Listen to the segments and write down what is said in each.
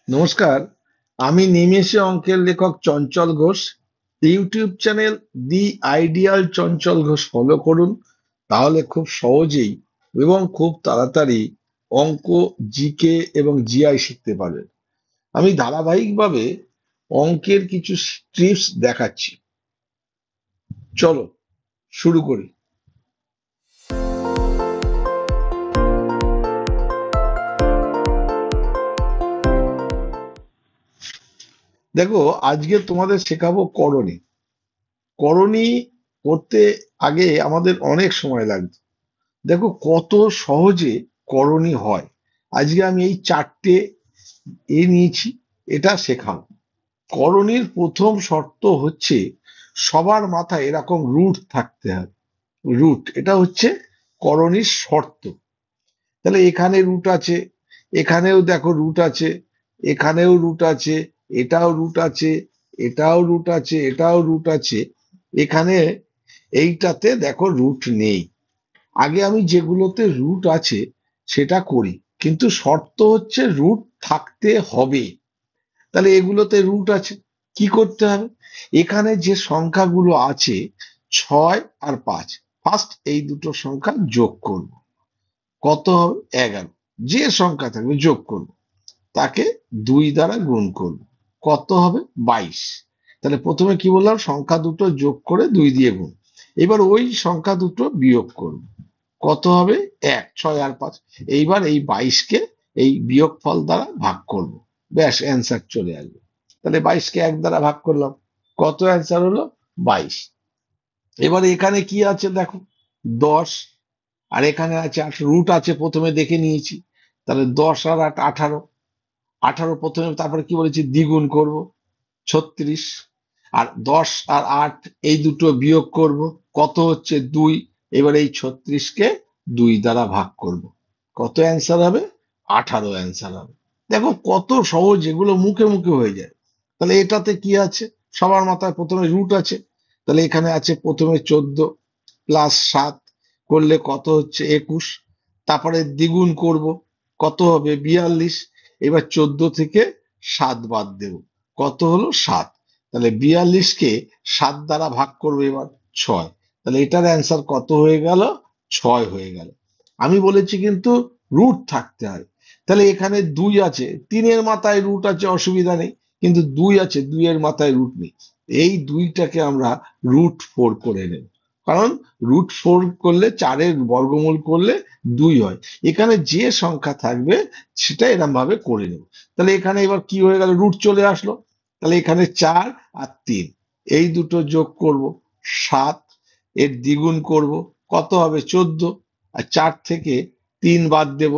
নমস্কার। আমি নিমেষে অঙ্কের লেখক Chanchal Ghosh. YouTube channel the ideal Chanchal Ghosh follow করুন। তাহলে খুব সহজেই এবং খুব তাড়াতাড়ি অঙ্ক, জিকে এবং জিআই শিখতে পারবেন। আমি ধারাবাহিকভাবে অঙ্কের কিছু ট্রিপস দেখাচ্ছি। চলো শুরু করি। দেখো, আজকে তোমাদের শেখাবো করণী। করণী করতে আগে আমাদের অনেক সময় লাগতো। দেখো কত সহজে করণী হয়। আজকে আমি এই চারটে নিয়েছি, এটা শেখাবো। করণীর প্রথম শর্ত হচ্ছে সবার মাথায় এরকম রুট থাকতে হবে। রুট, এটা হচ্ছে করণীর শর্ত। তাহলে এখানে রুট আছে, এখানেও দেখো রুট আছে, এখানেও রুট আছে, এটাও রুট আছে, এটাও রুট আছে, এটাও রুট আছে। এখানে এইটাতে দেখো রুট নেই। আগে আমি যেগুলোতে রুট আছে সেটা করি, কিন্তু শর্ত হচ্ছে রুট থাকতে হবে। তাহলে এগুলোতে রুট আছে, কি করতে হবে? এখানে যে সংখ্যাগুলো আছে 6 আর 5, ফার্স্ট এই দুটো সংখ্যা যোগ করব। কত হবে? 11। যে সংখ্যা থাকবে যোগ করব, তাকে 2 দ্বারা গুণ করব। কত হবে? 22। তাহলে প্রথমে কি বললাম? সংখ্যা দুটো যোগ করে 2 দিয়ে গুণ। এবার ওই সংখ্যা দুটো বিয়োগ করব। কত হবে? 1। 6 আর 5। এইবার এই 22কে এই বিয়োগফল দ্বারা ভাগ করব। ব্যাস, অ্যান্সার চলে আসবে। তাহলে 22কে 1 দ্বারা ভাগ করলাম, কত অ্যান্সার হলো? 22। এবার এখানে কি আছে দেখো, 10। আর এখানে আছে 8, রুট আছে প্রথমে দেখে নিয়েছি। তাহলে 10 আর 8 18। 18 প্রথমে, তারপরে কি বলেছি? দ্বিগুণ করব, 36। আর 10 আর 8 এই দুটো বিয়োগ করব, কত হচ্ছে? 2। এবার এই 36কে 2 দ্বারা ভাগ করব। কত অ্যান্সার হবে? 18 অ্যান্সার হবে। দেখো কত সহজ, এগুলো মুখে মুখে হয়ে যায়। তাহলে এটাতে কি আছে? সবার মাথায় প্রথমে রুট আছে। তাহলে এখানে আছে প্রথমে 14 প্লাস 7 করলে কত হচ্ছে? 21। তারপরে দ্বিগুণ করব, কত হবে? 42। এবার 14 থেকে 7 বাদ দেব, কত হলো? 7। তাহলে 42কে 7 দ্বারা ভাগ করবো, এবার 6। তাহলে এটার অ্যান্সার কত হয়ে গেল? 6 হয়ে গেল। আমি বলেছি কিন্তু রুট থাকতে হয়। তাহলে এখানে 2 আছে, 3-এর মাথায় রুট আছে, অসুবিধা নেই। কিন্তু 2 আছে, 2-এর মাথায় রুট নেই। এই 2টাকে আমরা √4 করে নেব। কারণ √4 করলে, 4-এর বর্গমূল করলে 2 হয়। এখানে যে সংখ্যা থাকবে সেটা এরম ভাবে করে নেব। তাহলে এখানে এবার কি হয়ে গেল? রুট চলে আসলো। তাহলে এখানে 4 আর 3 এই দুটো যোগ করব, 7। এর দ্বিগুণ করব, কত হবে? 14। আর 4 থেকে 3 বাদ দেব,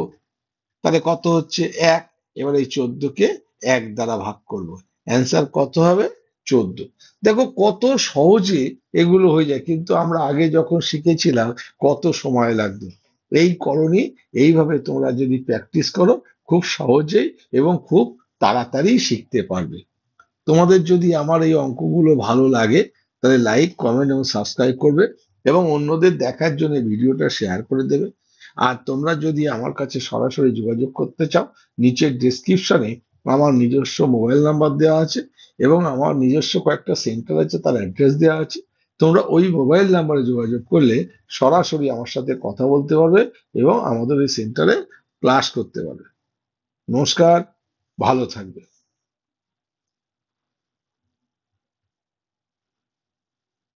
তাহলে কত হচ্ছে? 1। এবার এই 14কে 1 দ্বারা ভাগ করব। অ্যান্সার কত হবে? 14। দেখো কত সহজে এগুলো হয়ে যায়, কিন্তু আমরা আগে যখন শিখেছিলাম কত সময় লাগতো। এই করণী এইভাবে তোমরা যদি প্র্যাকটিস করো, খুব সহজেই এবং খুব তাড়াতাড়ি শিখতে পারবে। তোমাদের যদি আমার এই অঙ্কগুলো ভালো লাগে, তাহলে লাইক, কমেন্ট এবং সাবস্ক্রাইব করবে এবং অন্যদের দেখার জন্য ভিডিওটা শেয়ার করে দেবে। আর তোমরা যদি আমার কাছে সরাসরি যোগাযোগ করতে চাও, নিচের ডেসক্রিপশনে আমার নিজস্ব মোবাইল নাম্বার দেওয়া আছে এবং আমার নিজস্ব কয়েকটা সেন্টার আছে, তার অ্যাড্রেস দেওয়া আছে। তোমরা ওই মোবাইল নাম্বারে যোগাযোগ করলে সরাসরি আমার সাথে কথা বলতে পারবে এবং আমাদের এই সেন্টারে ক্লাস করতে পারবে। নমস্কার, ভালো থাকবে।